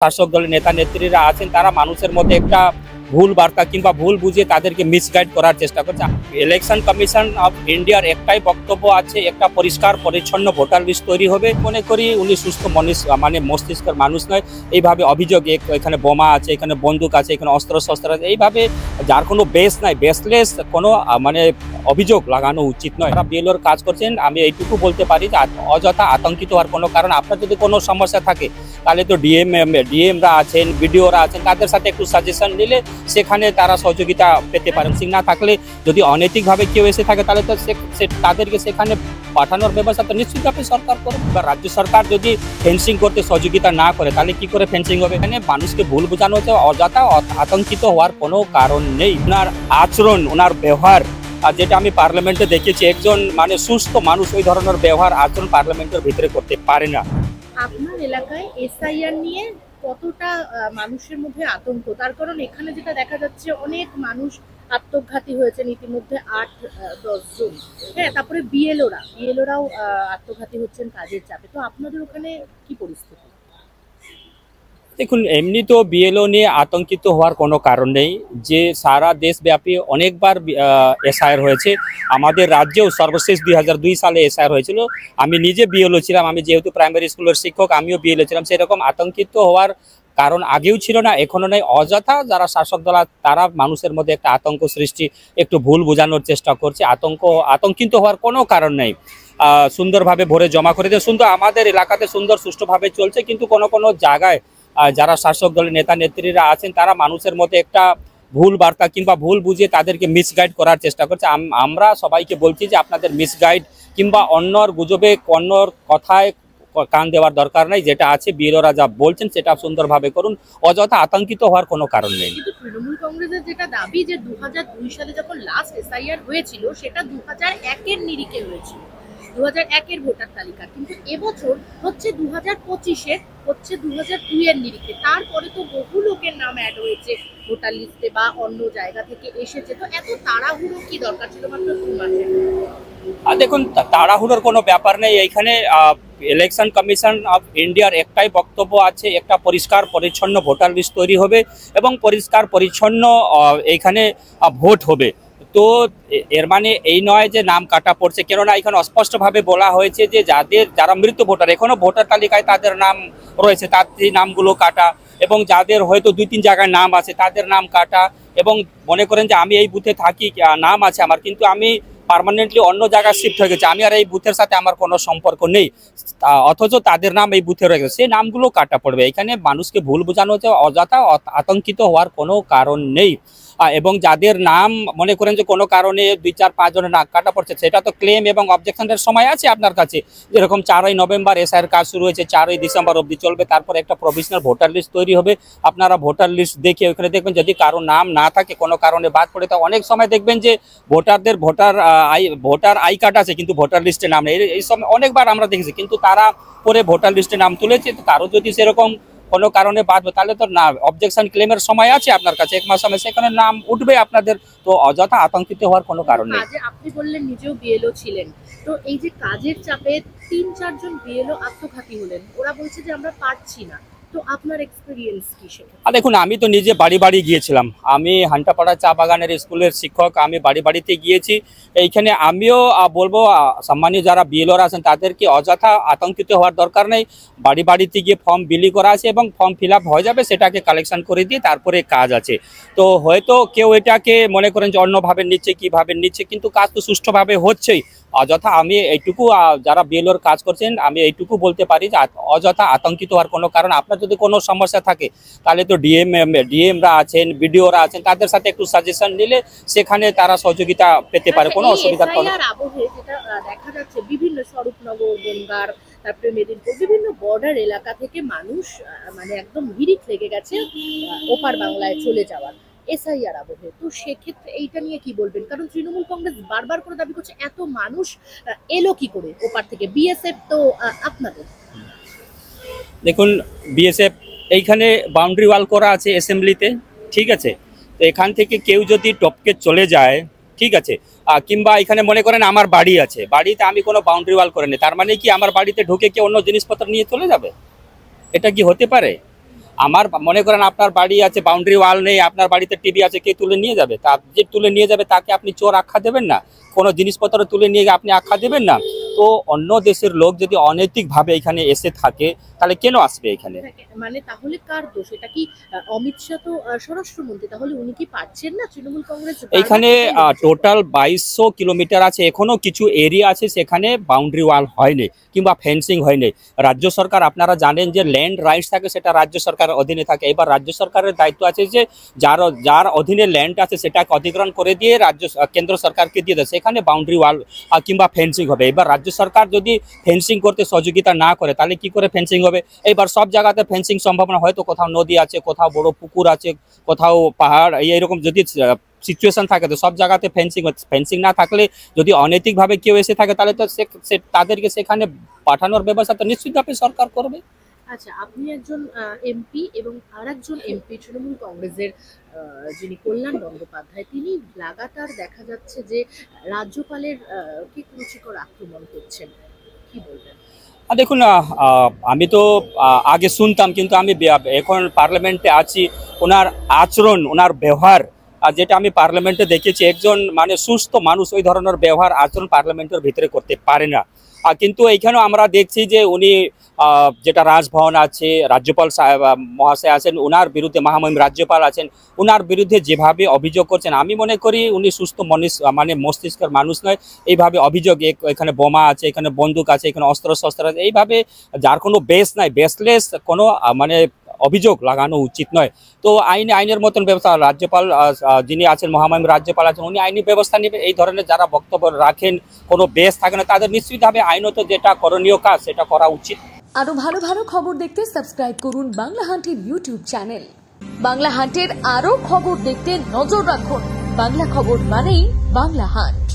শাসক দলের নেতা নেত্রীরা আছেন তারা মানুষের মধ্যে একটা ভুল বার্তা কিংবা ভুল বুঝিয়ে তাদেরকে মিসগাইড করার চেষ্টা করছে। ইলেকশন কমিশন অফ ইন্ডিয়ার একটাই বক্তব্য আছে, একটা পরিষ্কার পরিচ্ছন্ন ভোটার লিস্ট তৈরি হবে। মনে করি উনি সুস্থ মস্তিষ্কের মানুষ নয়। এইভাবে অভিযোগ এখানে বোমা আছে, এখানে বন্দুক আছে, এখানে অস্ত্র শস্ত্র আছে, এইভাবে যার কোনো বেস নাই, বেসলেস কোনো অভিযোগ লাগানো উচিত নয়। তারা বিএলওর কাজ করছেন। আমি এইটুকু বলতে পারি যে অযথা আতঙ্কিত হওয়ার কোনো কারণ, আপনার যদি কোনো সমস্যা থাকে তাহলে তো ডিএমরা আছেন, বিডিওরা আছেন, তাদের সাথে একটু সাজেশন নিলে সেখানে তারা সহযোগিতা পেতে পারেন। সিং না থাকলে যদি অনৈতিকভাবে কেউ এসে থাকে তাহলে তো তাদেরকে সেখানে পাঠানোর ব্যবস্থা তো নিশ্চিতভাবে সরকার করবে। বা রাজ্য সরকার যদি ফেন্সিং করতে সহযোগিতা না করে তাহলে কি করে ফেন্সিং হবে? এখানে মানুষকে ভুল বোঝানো হচ্ছে। অযথা আতঙ্কিত হওয়ার কোনো কারণ নেই। ওনার আচরণ, ওনার ব্যবহার, আর যেটা আমি পার্লামেন্টে দেখেছি, একজন সুস্থ মানুষ ওই ধরনের ব্যবহার আচরণ পার্লামেন্টের ভিতরে করতে পারে না। আপনার এলাকায় এসআইআর নিয়ে কতটা মানুষের মধ্যে আতঙ্ক? তার কারণ এখানে যেটা দেখা যাচ্ছে, অনেক মানুষ আত্মঘাতী হয়েছেন ইতিমধ্যে, 8-10 জন। হ্যাঁ, তারপরে বিএলওরাও আত্মঘাতী হচ্ছেন কাজের চাপে। তো আপনাদের ওখানে কি পরিস্থিতি? দেখুন, এমনি তো বিএলও নিয়ে আতঙ্কিত হওয়ার কোনো কারণ নেই। যে সারা দেশব্যাপী অনেকবার এসআইআর হয়েছে। আমাদের রাজ্যেও সর্বশেষ 2002 সালে এসআইআর হয়েছিল। আমি নিজে বিএলও ছিলাম। আমি যেহেতু প্রাইমারি স্কুলের শিক্ষক, আমিও বিএলও ছিলাম। সেরকম আতঙ্কিত হওয়ার কারণ আগেও ছিল না, এখনো নেই। অযথা যারা শাসক দল তারা মানুষের মধ্যে একটা আতঙ্ক সৃষ্টি, একটু ভুল বোঝানোর চেষ্টা করছে। আতঙ্কিত হওয়ার কোনো কারণ নেই। সুন্দরভাবে ভোরে জমা করে দিয়ে সুন্দর আমাদের এলাকাতে সুন্দর সুষ্ঠুভাবে চলছে। কিন্তু কোনো কোনো জায়গায় যারা শাসক দলের নেতা নেত্রীরা আছেন তারা মানুষের মধ্যে একটা ভুল বার্তা কিংবা ভুল বুঝিয়ে তাদেরকে মিসগাইড করার চেষ্টা করছে। আমরা সবাইকে বলছি যে আপনাদের মিসগাইড কিংবা অন্যর গুজবে, অন্যর কথায় কান দেওয়ার দরকার নাই। যেটা আছে বিএলওরা যা বলছেন সেটা সুন্দরভাবে করুন। অযথা আতঙ্কিত হওয়ার কোনো কারণ নেই। কিন্তু তৃণমূল কংগ্রেসের যেটা দাবি যে 2002 সালে যখন লাস্ট এসআইআর হয়েছিল সেটা 2001-এর নিরিখে হয়েছিল, 2001-এর ভোটার তালিকা। কিন্তু এবছর হচ্ছে 2025-এর, হচ্ছে 2002-এর নিরিখে। তারপরে তো বহু লোকের নাম অ্যাড হয়েছে ভোটার লিস্টে বা অন্য জায়গা থেকে এসেছে। তো এত তাড়াহুড়ো কি দরকার ছিল মাত্র 2 মাসে? দেখুন, তাড়াহুড়োর কোনো ব্যাপার নেই। এইখানে ইলেকশন কমিশন অফ ইন্ডিয়ার একটাই বক্তব্য আছে, একটা পরিষ্কার পরিচ্ছন্ন ভোটার লিস্ট তৈরি হবে এবং পরিষ্কার পরিচ্ছন্ন এইখানে ভোট হবে। তো এর মানে এই নয় যে নাম কাটা পড়ছে, কেননা এখানে স্পষ্টভাবে বলা হয়েছে যে যারা মৃত ভোটার, এখনো ভোটার তালিকায় তাদের নাম রয়েছে, তাদের নামগুলো কাটা, এবং যাদের হয়তো 2-3 জায়গায় নাম আছে তাদের নাম কাটা। এবং মনে করেন যে আমি এই বুথে থাকি, নাম আছে আমার, কিন্তু আমি পার্মানেন্টলি অন্য জায়গায় শিফট হয়ে গেছে, আমি আর এই বুথের সাথে আমার কোনো সম্পর্ক নেই, অথচ তাদের নাম এই বুথে রয়ে গেছে, সেই নামগুলো কাটা পড়বে। এখানে মানুষকে ভুল বোঝানো হচ্ছে। অযথা আতঙ্কিত হওয়ার কোনো কারণ নেই। এবং যাদের নাম মনে করেন যে কোনো কারণে 2-4-5 জনের নাম কাটা পড়ছে, সেটা তো ক্লেম এবং অবজেকশনের সময় আছে আপনার কাছে। যেরকম 4ই নভেম্বর এসআইআর কাজ শুরু হয়েছে, 4ই ডিসেম্বর অবধি চলবে। তারপরে একটা প্রভিশনাল ভোটার লিস্ট তৈরি হবে। আপনারা ভোটার লিস্ট দেখে ওখানে দেখবেন যদি কারো নাম না থাকে, কোনো কারণে বাদ পড়ে, তা অনেক সময় দেখবেন যে ভোটার আই কার্ড আছে কিন্তু ভোটার লিস্টে নাম নেই। এই সময় অনেকবার আমরা দেখেছি, কিন্তু তারা পরে ভোটার লিস্টে নাম তুলেছে। তো কারো যদি সেরকম কোনো কারণে বাদ, তাহলে তো না, অবজেকশন ক্লেমের সময় আছে আপনার কাছে, 1 মাস সময়, সেখানে নাম উঠবে আপনাদের। তো অযথা আতঙ্কিত হওয়ার কোনো কারণ নেই। আপনি বললেন নিজেও বিএলও ছিলেন, তো এই যে কাজের চাপে 3-4 জন বিএলও আত্মঘাতী হলেন, ওরা বলছে যে আমরা পারছি না। তো আপনার এক্সপেরিয়েন্স কি সেটা? দেখুন, আমি তো নিজে বাড়ি বাড়ি গিয়েছিলাম। আমি হান্টাপাড়া চা বাগানের স্কুলের শিক্ষক, আমি বাড়ি বাড়িতে গিয়েছি। এইখানে আমিও বলবো সম্মানীয় যারা বিএলওরা আছেন তাদেরকে অযথা আতঙ্কিত হওয়ার দরকার নেই। বাড়ি বাড়িতে গিয়ে ফর্ম বিলি করা আছে এবং ফর্ম ফিল আপ হয়ে যাবে, সেটাকে কালেকশন করে দিয়ে তারপরে কাজ আছে। তো হয়তো কেউ এটাকে মনে করেন যে অন্যভাবে নিচ্ছে, কীভাবে নিচ্ছে, কিন্তু কাজ তো সুষ্ঠুভাবে হচ্ছেই। অযথা আমি এইটুকু, যারা বিএলওর কাজ করছেন, আমি এইটুকু বলতে পারি যে অযথা আতঙ্কিত হওয়ার কোনো কারণ, আপনার যদি কোনো সমস্যা থাকে তাহলে তো ডিএমরা আছেন, বিডিওরা আছেন, তাদের সাথে একটু সাজেশন নিলে সেখানে তারা সহযোগিতা পেতে পারে। কোনো অসুবিধার কোনো আবহে যেটা দেখা যাচ্ছে, বিভিন্ন স্বরূপনগর, বনগাঁর, তারপরে মেদিনীপুর, বিভিন্ন বর্ডার এলাকা থেকে মানুষ একদম ভিড়িক লেগে গেছে ওপার বাংলায় চলে যাওয়ার এসআইআর আবহে। তো সেক্ষেত্রে এইটা নিয়ে কি বলবেন? কারণ তৃণমূল কংগ্রেস বারবার করে দাবি করছে এত মানুষ এলো কি করে ওপার থেকে। বিএসএফ তো আপনাদের, দেখুন, বিএসএফ এইখানে বাউন্ডারি ওয়াল করা আছে অ্যাসেম্বলিতে, ঠিক আছে। তো এখান থেকে কেউ যদি টপকে চলে যায়, ঠিক আছে, কিংবা এখানে মনে করেন আমার বাড়ি আছে, বাড়িতে আমি কোনো বাউন্ডারি ওয়াল করে নিই, তার মানে কি আমার বাড়িতে ঢুকে কেউ অন্য জিনিসপত্র নিয়ে চলে যাবে? এটা কি হতে পারে? আমার মনে করেন আপনার বাড়ি আছে, বাউন্ডারি ওয়াল নেই, আপনার বাড়িতে টিভি আছে, কে তুলে নিয়ে যাবে? তা যে তুলে নিয়ে যাবে তাকে আপনি চোর আখ্যা দেবেন না? কোনো জিনিসপত্র তুলে নিয়ে গিয়ে আপনি আখ্যা দেবেন না? তো অন্য দেশের লোক যদি অনৈতিকভাবে এখানে এসে থাকে তাহলে কেন আসবে এখানে? মানে তাহলে কার দোষ? এটা কি অমিত শাহ তো স্বরাষ্ট্রমন্ত্রী, তাহলে উনি কি পারছেন না? তৃণমূল কংগ্রেস এখানে টোটাল 2200 কিলোমিটার আছে, এখনো কিছু এরিয়া আছে সেখানে বাউন্ডারি ওয়াল হয়নি কিংবা ফেন্সিং হয়নি। রাজ্য সরকার, আপনারা জানেন যে ল্যান্ড রাইটস থাকে সেটা রাজ্য সরকারের অধীনে থাকে। এবার রাজ্য সরকারের দায়িত্ব আছে যে যার অধীনে ল্যান্ড আছে সেটাকে অধিগ্রহণ করে দিয়ে কেন্দ্র সরকারকে দিয়ে দেয়, সেখানে বাউন্ডারি ওয়াল কিংবা ফেন্সিং হবে। এবার রাজ্য সরকার যদি ফেন্সিং করতে সহযোগিতা না করে তাহলে কি করে ফেন্সিং হবে? এবার সব জায়গাতে ফেন্সিং সম্ভব না, হয়তো কোথাও নদী আছে, কোথাও বড় পুকুর আছে, কোথাও পাহাড়, এইরকম যদি সিচুয়েশন থাকে তো সব জায়গাতে ফেন্সিং না থাকলে যদি অনৈতিকভাবে কেউ এসে থাকে তাহলে তো তাদেরকে সেখানে পাঠানোর ব্যবস্থা তো নিশ্চিতভাবে সরকার করবে। আচ্ছা, আপনি একজন এমপি এবং আরেকজন এমপি তৃণমূল কংগ্রেসের, যিনি কল্যাণ বন্দ্যোপাধ্যায়, তিনি লাগাতার দেখা যাচ্ছে যে রাজ্যপালের কি কুরুচিকর আক্রমণ করছেন, কি বলবেন? দেখুন, আমি তো আগে শুনতাম, কিন্তু আমি এখন পার্লামেন্টে আছি, ওনার আচরণ, ওনার ব্যবহার যেটা আমি পার্লামেন্টে দেখেছি, একজন মানে সুস্থ মানুষ ওই ধরনের ব্যবহার আচরণ পার্লামেন্টের ভিতরে করতে পারে না। কিন্তু এইখানেও আমরা দেখছি যে উনি যেটা রাজভবন আছে, রাজ্যপাল মহাশয় আছেন, ওনার বিরুদ্ধে মহামহিম রাজ্যপাল আছেন, ওনার বিরুদ্ধে যেভাবে অভিযোগ করছেন আমি মনে করি উনি সুস্থ মানে মস্তিষ্কের মানুষ নয়। এইভাবে অভিযোগ, এখানে বোমা আছে, এখানে বন্দুক আছে, এখানে অস্ত্র শস্ত্র আছে, এইভাবে যার কোনো বেস নাই, বেসলেস কোনো মানে অভিযোগ লাগানো উচিত নয়। তো আইনের মতন ব্যবস্থা, রাজ্যপাল যিনি আছেন, মহামহিম রাজ্যপাল আছেন, উনি আইনি ব্যবস্থা নেবে। এই ধরনের যারা বক্তব্য রাখেন, কোনো বেস থাকে না, তাদের নিশ্চিতভাবে আইনত যেটা করণীয় কাজ সেটা করা উচিত। আরো ভালো ভালো খবর দেখতে সাবস্ক্রাইব করুন বাংলা হান্টের ইউটিউব চ্যানেল। বাংলা হান্টের আরো খবর দেখতে নজর রাখুন। বাংলা খবর মানেই বাংলা হান্ট।